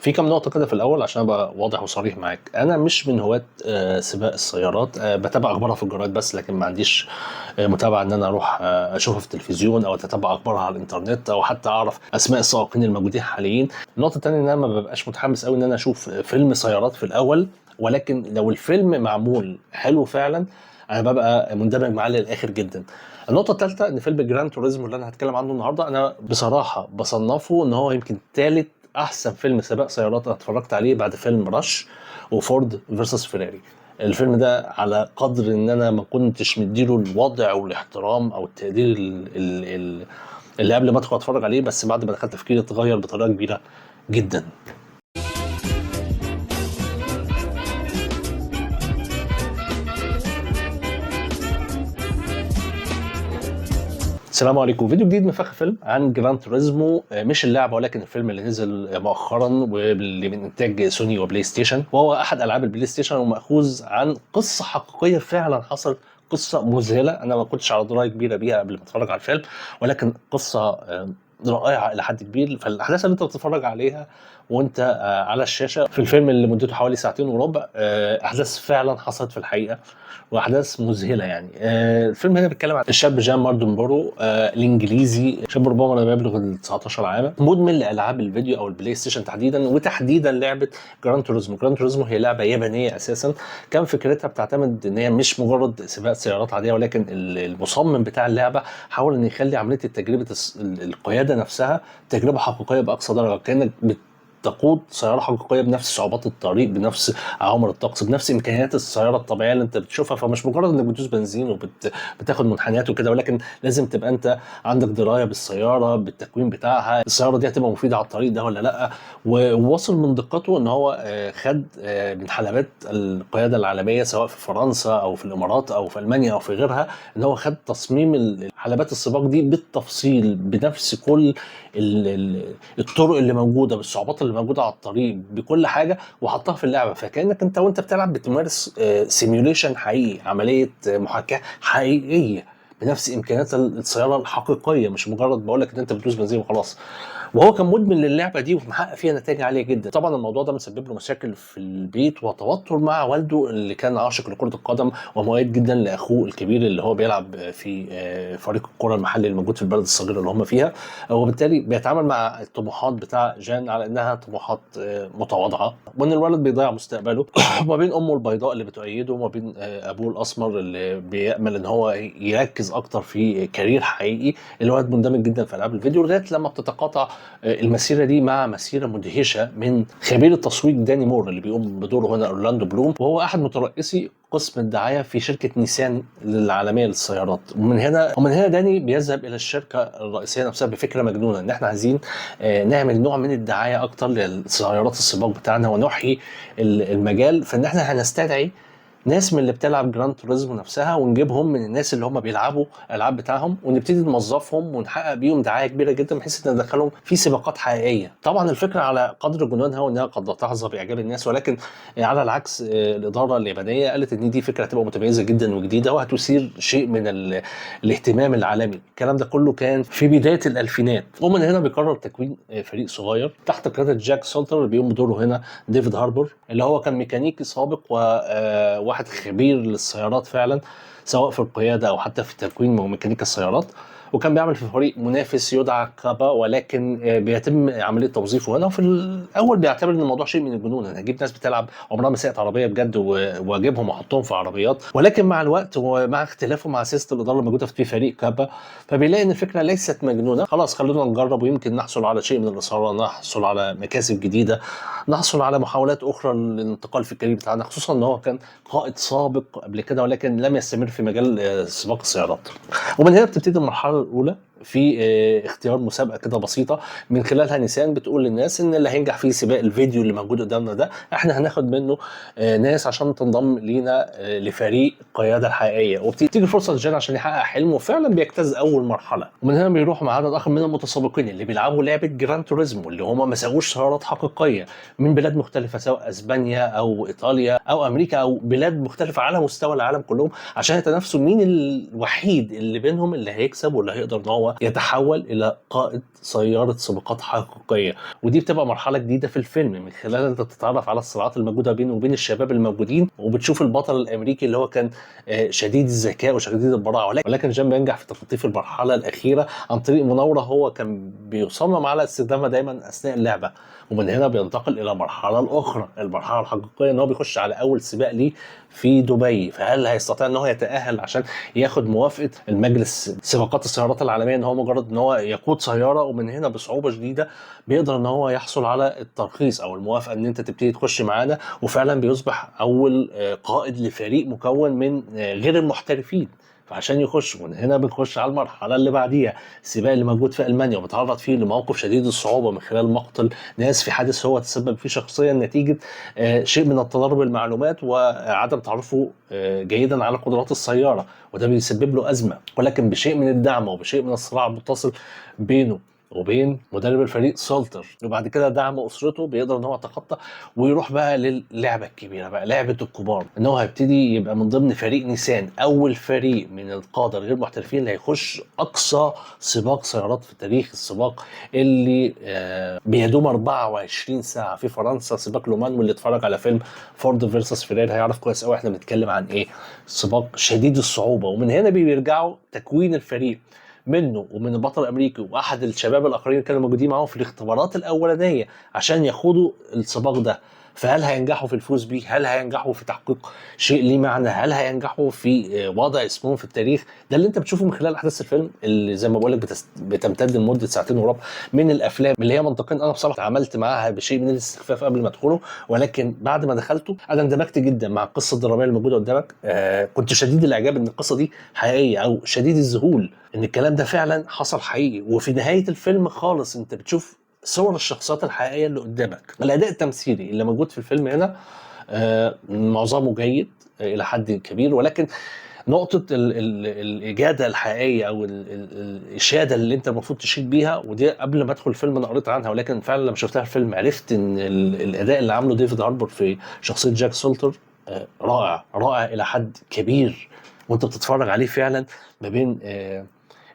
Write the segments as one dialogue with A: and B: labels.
A: في كام نقطة كده في الأول عشان أبقى واضح وصريح معاك. أنا مش من هواة سباق السيارات، بتابع أخبارها في الجرايد بس، لكن ما عنديش متابعة إن أنا أروح أشوفها في التلفزيون أو أتابع أخبارها على الإنترنت أو حتى أعرف أسماء السائقين الموجودين حاليين. النقطة التانية إن أنا ما ببقاش متحمس أوي إن أنا أشوف فيلم سيارات في الأول، ولكن لو الفيلم معمول حلو فعلا أنا ببقى مندمج معاه للآخر جدا. النقطة الثالثة إن فيلم جراند توريزمو اللي أنا هتكلم عنه النهاردة أنا بصراحة بصنفه إن هو يمكن تالت احسن فيلم سباق سيارات انا اتفرجت عليه بعد فيلم رش وفورد فيرسس فيراري. الفيلم ده على قدر ان انا ما كنتش مديله الوضع والاحترام او التقدير اللي قبل ما ادخل اتفرج عليه، بس بعد ما دخلت تفكيري اتغير بطريقه كبيره جدا. السلام عليكم. فيديو جديد من فخ فيلم عن جراند توريزمو، مش اللعبه ولكن الفيلم اللي نزل مؤخرا واللي من انتاج سوني وبلاي ستيشن، وهو احد العاب البلاي ستيشن وماخوذ عن قصه حقيقيه فعلا حصلت. قصه مذهله، انا ما كنتش على درايه كبيره بيها قبل ما اتفرج على الفيلم، ولكن قصه رائعه الى حد كبير. فالاحداث اللي انت بتتفرج عليها وانت على الشاشه في الفيلم اللي مدته حوالي ساعتين وربع، احداث فعلا حصلت في الحقيقه واحداث مذهله. يعني الفيلم هنا بيتكلم عن الشاب جان ماردنبورو، الانجليزي، شاب ربما لما يبلغ ال 19 عاما، مدمن لالعاب الفيديو او البلاي ستيشن تحديدا، وتحديدا لعبه جراند توريزمو. جراند توريزمو هي لعبه يابانيه اساسا، كان فكرتها بتعتمد ان هي مش مجرد سباق سيارات عاديه، ولكن المصمم بتاع اللعبه حاول ان يخلي عمليه تجربه القياده نفسها تجربه حقيقيه باقصى درجه، كانك تقود سياره حقيقيه بنفس صعوبات الطريق، بنفس عوامل الطقس، بنفس امكانيات السياره الطبيعيه اللي انت بتشوفها. فمش مجرد انك بتدوس بنزين وبتاخد منحنيات وكده، ولكن لازم تبقى انت عندك درايه بالسياره، بالتكوين بتاعها، السياره دي هتبقى مفيده على الطريق ده ولا لا. ووصل من دقته ان هو خد من حلبات القياده العالميه سواء في فرنسا او في الامارات او في المانيا او في غيرها، ان هو خد تصميم حلبات السباق دي بالتفصيل بنفس كل الطرق اللي موجوده، بالصعوبات اللي موجوده على الطريق، بكل حاجه، وحطها في اللعبه. فكانك انت وانت بتلعب بتمارس سيميوليشن حقيقي، عمليه محاكاه حقيقيه بنفس امكانيات السياره الحقيقيه، مش مجرد بقول لك ان انت بتدوس بنزين وخلاص. وهو كان مدمن للعبه دي ومحقق فيها نتائج عاليه جدا. طبعا الموضوع ده مسبب له مشاكل في البيت وتوتر مع والده اللي كان عاشق لكره القدم ومؤيد جدا لاخوه الكبير اللي هو بيلعب في فريق الكره المحلي الموجود في البلد الصغيره اللي هم فيها، وبالتالي بيتعامل مع الطموحات بتاع جان على انها طموحات متواضعه، وان الولد بيضيع مستقبله وما بين امه البيضاء اللي بتؤيده وما بين ابوه الاسمر اللي بيامل ان هو يركز اكتر في كارير حقيقي. الولد مندمج جدا في العاب الفيديو لغايه لما بتتقاطع المسيره دي مع مسيره مدهشه من خبير التسويق داني مور اللي بيقوم بدوره هنا اورلاندو بلوم، وهو احد مترأسي قسم الدعايه في شركه نيسان العالميه للسيارات. ومن هنا داني بيذهب الى الشركه الرئيسيه نفسها بفكره مجنونه ان احنا عايزين نعمل نوع من الدعايه اكتر للسيارات السباق بتاعنا ونحيي المجال، فان احنا هنستدعي ناس من اللي بتلعب جراند توريزمو نفسها ونجيبهم من الناس اللي هم بيلعبوا الالعاب بتاعهم ونبتدي نوظفهم ونحقق بيهم دعايه كبيره جدا بحيث ان ندخلهم في سباقات حقيقيه. طبعا الفكره على قدر جنونها وانها قد تحظى باعجاب الناس، ولكن على العكس الاداره اليابانيه قالت ان دي فكره هتبقى متميزه جدا وجديده وهتثير شيء من الاهتمام العالمي. الكلام ده كله كان في بدايه الالفينات، ومن هنا بيقرر تكوين فريق صغير تحت قياده جاك سولتر اللي بيقوم بدوره هنا ديفيد هاربور، اللي هو كان ميكانيكي سابق وواحد خبير للسيارات فعلا سواء في القياده او حتى في تكوين وميكانيكا السيارات، وكان بيعمل في فريق منافس يدعى كابا، ولكن بيتم عمليه توظيفه هنا. وفي الاول بيعتبر ان الموضوع شيء من الجنون، انا هجيب ناس بتلعب عمرها ما ساقت عربيه بجد واجيبهم واحطهم في عربيات، ولكن مع الوقت ومع اختلافه مع سياسه الاداره الموجوده في فريق كابا فبيلاقي ان الفكره ليست مجنونه. خلاص خلونا نجرب ويمكن نحصل على شيء من الاثاره، نحصل على مكاسب جديده، نحصل على محاولات اخرى للانتقال في الكارير بتاعنا، خصوصا ان هو كان قائد سابق قبل كده ولكن لم يستمر في مجال سباق السيارات. ومن هنا بتبتدي المرحله الاولى في اختيار مسابقه كده بسيطه من خلالها نيسان بتقول للناس ان اللي هينجح في سباق الفيديو اللي موجود قدامنا ده احنا هناخد منه ناس عشان تنضم لينا لفريق القياده الحقيقيه. وبتيجي فرصه لجان عشان يحقق حلمه وفعلا بيجتاز اول مرحله. ومن هنا بيروح مع عدد اخر من المتسابقين اللي بيلعبوا لعبه جراند توريزمو اللي هم ما ساووش سيارات حقيقيه من بلاد مختلفه سواء اسبانيا او ايطاليا او امريكا او بلاد مختلفه على مستوى العالم كلهم، عشان يتنافسوا مين الوحيد اللي بينهم اللي هيكسب واللي هيقدر ان هو هو يتحول الى قائد سياره سباقات حقيقيه. ودي بتبقى مرحله جديده في الفيلم، من خلال انت تتعرف على الصراعات الموجوده بينه وبين الشباب الموجودين، وبتشوف البطل الامريكي اللي هو كان شديد الذكاء وشديد البراعه، ولكن جان بينجح في تخطيف المرحله الاخيره عن طريق مناوره هو كان بيصمم على استخدامها دايما اثناء اللعبه. ومن هنا بينتقل الى المرحله الاخرى، المرحله الحقيقيه، ان هو بيخش على اول سباق ليه في دبي. فهل هيستطيع ان هو يتاهل عشان ياخد موافقه المجلس سباقات السيارات العالميه ان هو مجرد ان هو يقود سياره؟ ومن هنا بصعوبه شديده بيقدر ان هو يحصل على الترخيص او الموافقه ان انت تبتدي تخش معانا، وفعلا بيصبح اول قائد لفريق مكون من غير المحترفين. فعشان يخش، من هنا بنخش على المرحله اللي بعديها، السباق اللي موجود في المانيا، وبتعرض فيه لموقف شديد الصعوبه من خلال مقتل ناس في حادث هو تسبب فيه شخصيا نتيجه شيء من التضارب المعلومات وعدم تعرفه جيدا على قدرات السياره، وده بيسبب له ازمه. ولكن بشيء من الدعم وبشيء من الصراع المتصل بينه وبين مدرب الفريق سولتر، وبعد كده دعم اسرته، بيقدر ان هو يتخطى ويروح بقى للعبه الكبيره بقى، لعبه الكبار، ان هو هيبتدي يبقى من ضمن فريق نيسان، اول فريق من القاده غير محترفين اللي هيخش اقصى سباق سيارات في تاريخ السباق، اللي بيدوم 24 ساعه في فرنسا، سباق لومان. واللي اتفرج على فيلم فورد فيرسس فيراري هيعرف كويس قوي احنا بنتكلم عن ايه، سباق شديد الصعوبه. ومن هنا بيرجعوا تكوين الفريق منه ومن البطل الامريكي واحد الشباب الاخرين اللي كانوا موجودين معاهم في الاختبارات الاولانيه عشان يخوضوا السباق ده. فهل هينجحوا في الفوز بيه؟ هل هينجحوا في تحقيق شيء ليه معنى؟ هل هينجحوا في وضع اسمهم في التاريخ؟ ده اللي انت بتشوفه من خلال احداث الفيلم، اللي زي ما بقول لك بتمتد لمده ساعتين وربع، من الافلام اللي هي منطقيا انا بصراحه عملت معاها بشيء من الاستخفاف قبل ما ادخله، ولكن بعد ما دخلته انا اندمجت جدا مع القصه الدراميه الموجوده قدامك. كنت شديد الاعجاب ان القصه دي حقيقيه، او شديد الذهول ان الكلام ده فعلا حصل حقيقي. وفي نهايه الفيلم خالص انت بتشوف صور الشخصيات الحقيقيه اللي قدامك. الاداء التمثيلي اللي موجود في الفيلم هنا معظمه جيد الى حد كبير، ولكن نقطة الإجادة الحقيقية أو الإشادة اللي أنت المفروض تشيد بيها، ودي قبل ما أدخل الفيلم أنا قريت عنها، ولكن فعلا لما شفتها في الفيلم عرفت إن الأداء اللي عامله ديفيد هاربور في شخصية جاك سولتر رائع، رائع إلى حد كبير. وأنت بتتفرج عليه فعلا ما بين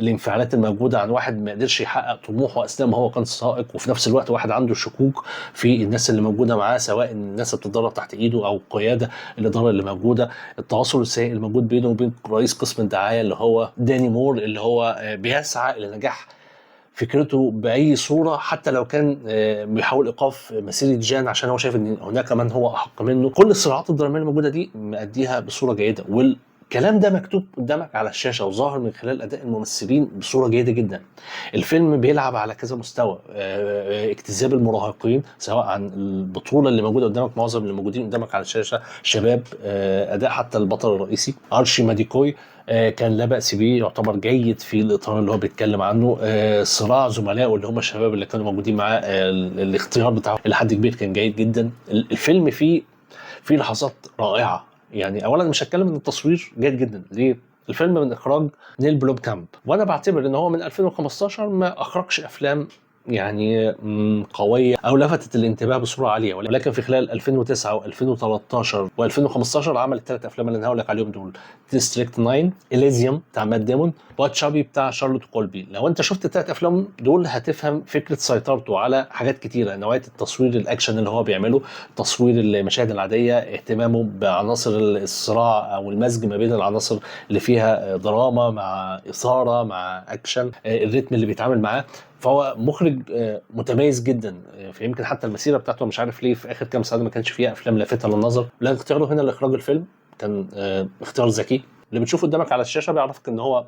A: الانفعالات الموجودة عن واحد ما قدرش يحقق طموحه أثناء ما هو كان سائق، وفي نفس الوقت واحد عنده شكوك في الناس اللي موجودة معاه، سواء الناس اللي بتتدرب تحت إيده أو قيادة الإدارة اللي موجودة. التواصل السيء الموجود بينه وبين رئيس قسم الدعاية اللي هو داني مور، اللي هو بيسعى إلى نجاح فكرته بأي صورة، حتى لو كان بيحاول إيقاف مسيرة جان عشان هو شايف إن هناك من هو أحق منه. كل الصراعات الدرامية الموجودة دي مأديها بصورة جيدة، الكلام ده مكتوب قدامك على الشاشة وظاهر من خلال أداء الممثلين بصورة جيدة جدا. الفيلم بيلعب على كذا مستوى، اجتذاب المراهقين، سواء عن البطولة اللي موجودة قدامك، معظم اللي موجودين قدامك على الشاشة شباب، أداء حتى البطل الرئيسي أرشي ماديكوي كان لا بأس به، يعتبر جيد في الإطار اللي هو بيتكلم عنه. صراع زملائه اللي هم الشباب اللي كانوا موجودين معاه، الاختيار بتاعه إلى حد كبير كان جيد جدا. الفيلم فيه لحظات رائعة. يعني اولا مش هتكلم ان التصوير جيد جدا، ليه؟ الفيلم من اخراج نيل بلومكامب، وانا بعتبر ان هو من 2015 ما اخرجش افلام يعني قويه او لفتت الانتباه بصوره عاليه، ولكن في خلال 2009 و2013 و2015 عمل الثلاث افلام اللي انا هقول لك عليهم دول: ديستريكت 9، اليزيوم بتاع مات ديمون، واتشابي بتاع شارلوت كولبي. لو انت شفت الثلاث افلام دول هتفهم فكره سيطرته على حاجات كتيره، نوعيه التصوير، الاكشن اللي هو بيعمله، تصوير المشاهد العاديه، اهتمامه بعناصر الصراع او المزج ما بين العناصر اللي فيها دراما مع اثاره مع اكشن، الريتم اللي بيتعامل معاه. فهو مخرج متميز جدا. فيمكن حتى المسيره بتاعته مش عارف ليه في اخر كام سنه ما كانش فيها افلام لافته للنظر، لكن اختياره هنا لاخراج الفيلم كان اختيار ذكي. اللي بتشوفه قدامك على الشاشه بيعرفك ان هو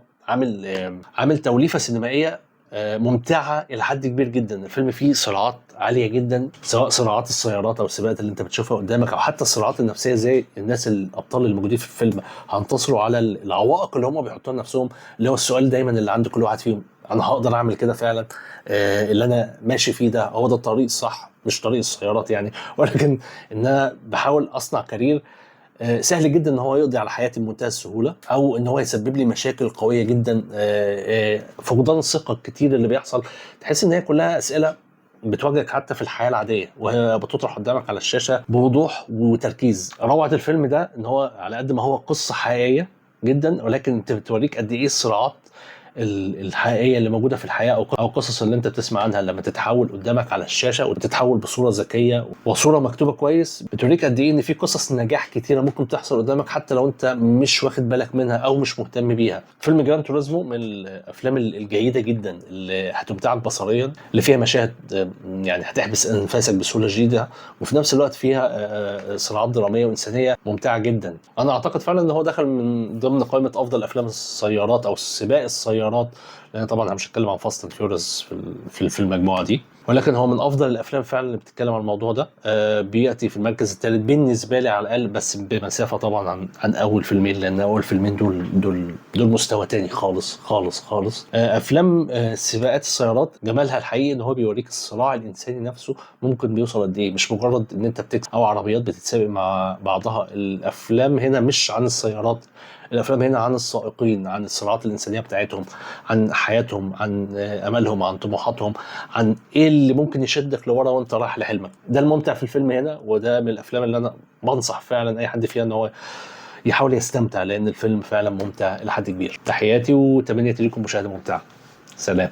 A: عامل توليفه سينمائيه ممتعه الى حد كبير جدا. الفيلم فيه صراعات عاليه جدا، سواء صراعات السيارات او السباقات اللي انت بتشوفها قدامك، او حتى الصراعات النفسيه زي الناس الابطال اللي موجودين في الفيلم هينتصروا على العوائق اللي هم بيحطوها لنفسهم، اللي هو السؤال دايما اللي عند كل واحد فيهم: انا هقدر اعمل كده فعلا؟ اللي انا ماشي فيه ده هو ده الطريق الصح؟ مش طريق السيارات يعني، ولكن ان انا بحاول اصنع كارير سهل جدا ان هو يقضي على حياتي بمنتهى السهوله، او ان هو يسبب لي مشاكل قويه جدا، فقدان الثقه الكتير اللي بيحصل. تحس ان هي كلها اسئله بتواجهك حتى في الحياه العاديه، وهي بتطرح قدامك على الشاشه بوضوح وتركيز. روعه الفيلم ده ان هو على قد ما هو قصه حقيقيه جدا، ولكن انت بتوريك قد ايه الصراعات الحقيقيه اللي موجوده في الحياه، او القصص اللي انت بتسمع عنها لما تتحول قدامك على الشاشه وتتحول بصوره ذكيه وصوره مكتوبه كويس، بتوريك قد ايه ان في قصص نجاح كتيره ممكن تحصل قدامك حتى لو انت مش واخد بالك منها او مش مهتم بيها. فيلم جران توريزمو من الافلام الجيده جدا اللي هتمتعك بصريا، اللي فيها مشاهد يعني هتحبس انفاسك بسهوله جديده، وفي نفس الوقت فيها صراعات دراميه وانسانيه ممتعه جدا. انا اعتقد فعلا ان هو دخل من ضمن قائمه افضل افلام السيارات او سباق السيارات، لان طبعا انا مش هتكلم عن فاست اند فيوريوس في المجموعه دي، ولكن هو من افضل الافلام فعلا اللي بتتكلم عن الموضوع ده. بياتي في المركز الثالث بالنسبه لي على الاقل، بس بمسافه طبعا عن اول فيلمين، لان اول فيلمين دول مستوى تاني خالص خالص خالص. افلام سباقات السيارات جمالها الحقيقي ان هو بيوريك الصراع الانساني نفسه ممكن بيوصل قد ايه، مش مجرد ان انت بتكسب او عربيات بتتسابق مع بعضها. الافلام هنا مش عن السيارات، الافلام هنا عن السائقين، عن الصراعات الانسانيه بتاعتهم، عن حياتهم، عن املهم، عن طموحاتهم، عن ايه اللي ممكن يشدك لورا وانت رايح لحلمك. ده الممتع في الفيلم هنا، وده من الافلام اللي انا بنصح فعلا اي حد فيها ان هو يحاول يستمتع، لان الفيلم فعلا ممتع الى حد كبير. تحياتي وتمنياتي لكم مشاهده ممتعه. سلام.